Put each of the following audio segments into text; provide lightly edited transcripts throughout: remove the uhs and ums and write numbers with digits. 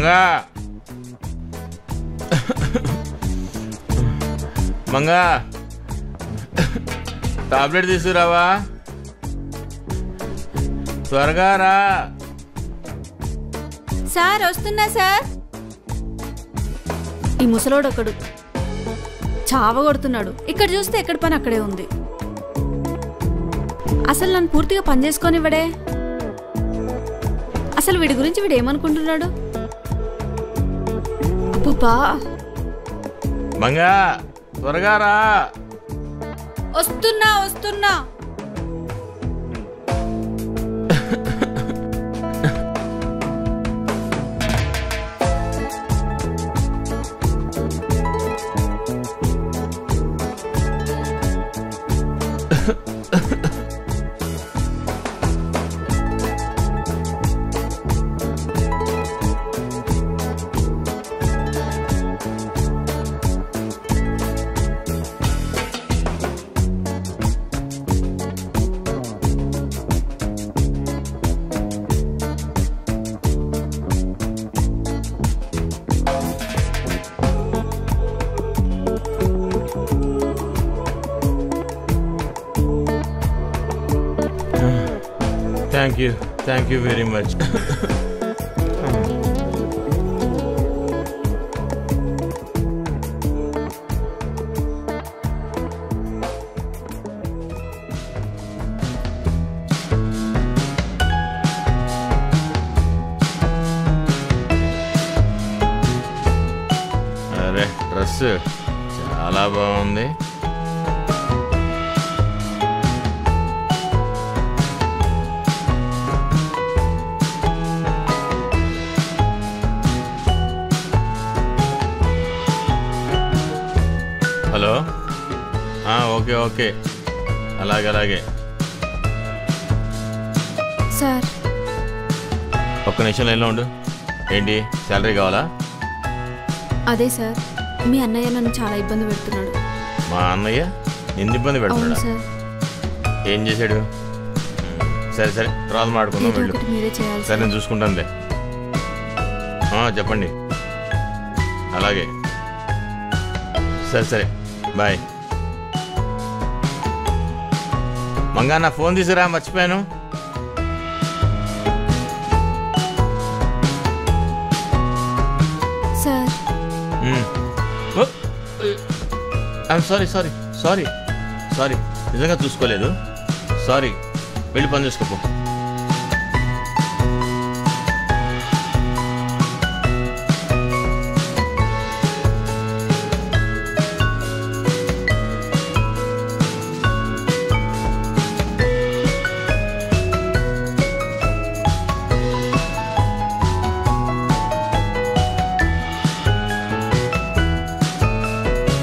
Manga Manga tablet తీసుకురావా, త్వరగా రా. సార్ వస్తున్నా సార్. ఈ ముసలోడు ఒకడు చావ కొడుతున్నాడు. ఇక్కడ చూస్తే ఎక్కడ పని అక్కడే ఉంది. అసలు నన్ను పూర్తిగా పని చేసుకొనివ్వడే. అసలు వీడి గురించి వీడు ఏమనుకుంటున్నాడు? అబ్బా మంగా త్వరగా రా. వస్తున్నా వస్తున్నా. Thank you very much. అరే డ్రెస్ చాలా బాగుంది. హలో, ఓకే ఓకే, అలాగే సార్. ఒక్క నిమిషం లైన్లో ఉండు. ఏంటి, శాలరీ కావాలా? అదే సార్, మీ అన్నయ్య నన్ను చాలా ఇబ్బంది పెడుతున్నాడు. మా అన్నయ్య నిన్ను ఇబ్బంది పెడుతున్నాడా? సార్. ఏం చేశాడు? సరే సరే, తర్వాత మాట్లాడుకుందాం. వెళ్ళు. మీరే చేయాలి. సరే, నేను చూసుకుంటానులే. చెప్పండి. అలాగే, సరే బాయ్. మంగా నా ఫోన్ తీసుకురా, మర్చిపోయాను. సార్. సారీ నిజంగా చూసుకోలేదు. సారీ, వెళ్ళి పని చూసుకోపో.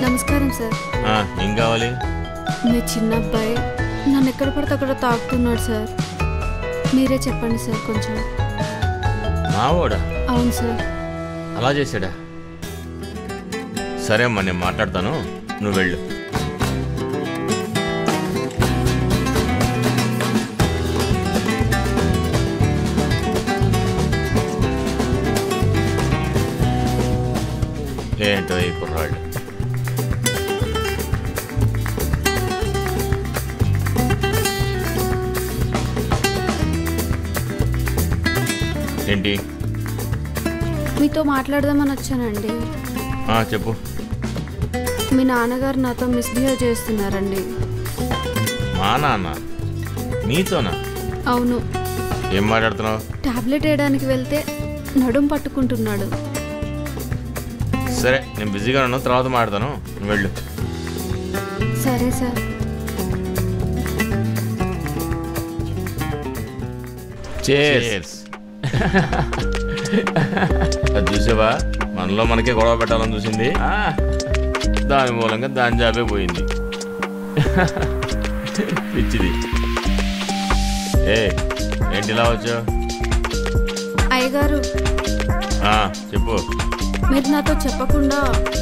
నమస్కారం సార్. ఏం కావాలి? మీ చిన్న అబ్బాయి నన్ను ఎక్కడ పడితే అక్కడ తాకుతున్నాడు సార్. మీరే చెప్పండి సార్ కొంచెం. మావోడా? అవును సార్. అలా చేశాడా? సరే అమ్మా, నేను మాట్లాడతాను, నువ్వు వెళ్ళు. ఏంటో ఈ కుర్రాళ్ళు. ఏంటి? మీతో మాట్లాడదామని వచ్చానండి. చెప్పు. మీ నాన్నగారు నాతో మిస్బిహేవ్ చేస్తున్నారండి. మా నాన్న నీతోనా? అవును. ఏం మాట్లాడుతున్నావు? టాబ్లెట్ వేయడానికి వెళ్తే నడుం పట్టుకుంటున్నాడు. సరే, నేను బిజీగా ఉన్నాను, తర్వాత మాట్లాడతాను, నువ్వు వెళ్ళు. సరే సార్. చేర్స్. అది చూసావా, మనలో మనకే గొడవ పెట్టాలని చూసింది, దాని మూలంగా దాని జాబే పోయింది. పిచ్చిది. ఏంటి ఇలా వచ్చావు? అయ్యగారు, చెప్పు. మీరు నాతో చెప్పకుండా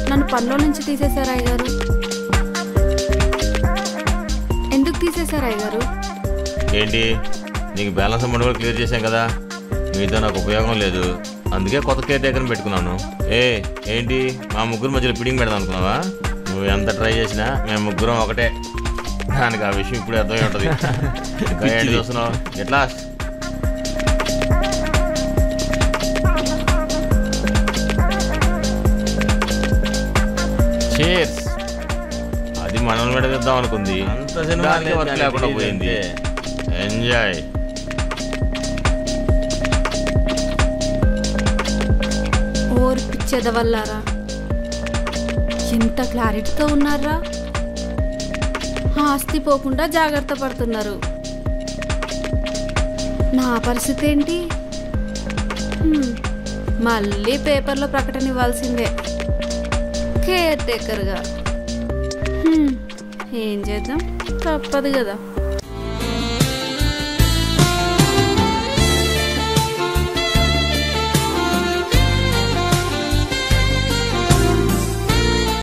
నన్ను పనిలో నుంచి తీసేశారు అయ్యగారు. ఎందుకు తీసేశారు అయ్యగారు? ఏంటి, నీకు బ్యాలెన్స్ అమౌంట్ కూడా క్లియర్ చేశాం కదా, మీతో నాకు ఉపయోగం లేదు, అందుకే కొత్త కేర్ టేకర్ని పెట్టుకున్నాను. ఏంటి మా ముగ్గురు మధ్యలో ఫిట్టింగ్ పెడదాం అనుకున్నావా? నువ్వు ఎంత ట్రై చేసినా మేము ముగ్గురం ఒకటే. దానికి ఆ విషయం ఇప్పుడు అర్థమై ఉంటుంది. ఇంకా ఏంటి చూస్తున్నావు? ఎట్లా చీర్స్. అది మనల్ని విడదీద్దాం అనుకుంది, అంత సినిమాకి వర్క్ లేకుండా పోయింది. ఎంజాయ్. ఓర్పిచ్చేదవల్లారా, ఎంత క్లారిటీతో ఉన్నారా? ఆస్తి పోకుండా జాగ్రత్త పడుతున్నారు. నా పరిస్థితి ఏంటి? మళ్ళీ పేపర్లో ప్రకటన ఇవ్వాల్సిందే కేర్ టేకర్గా. ఏం చేద్దాం, తప్పదు కదా.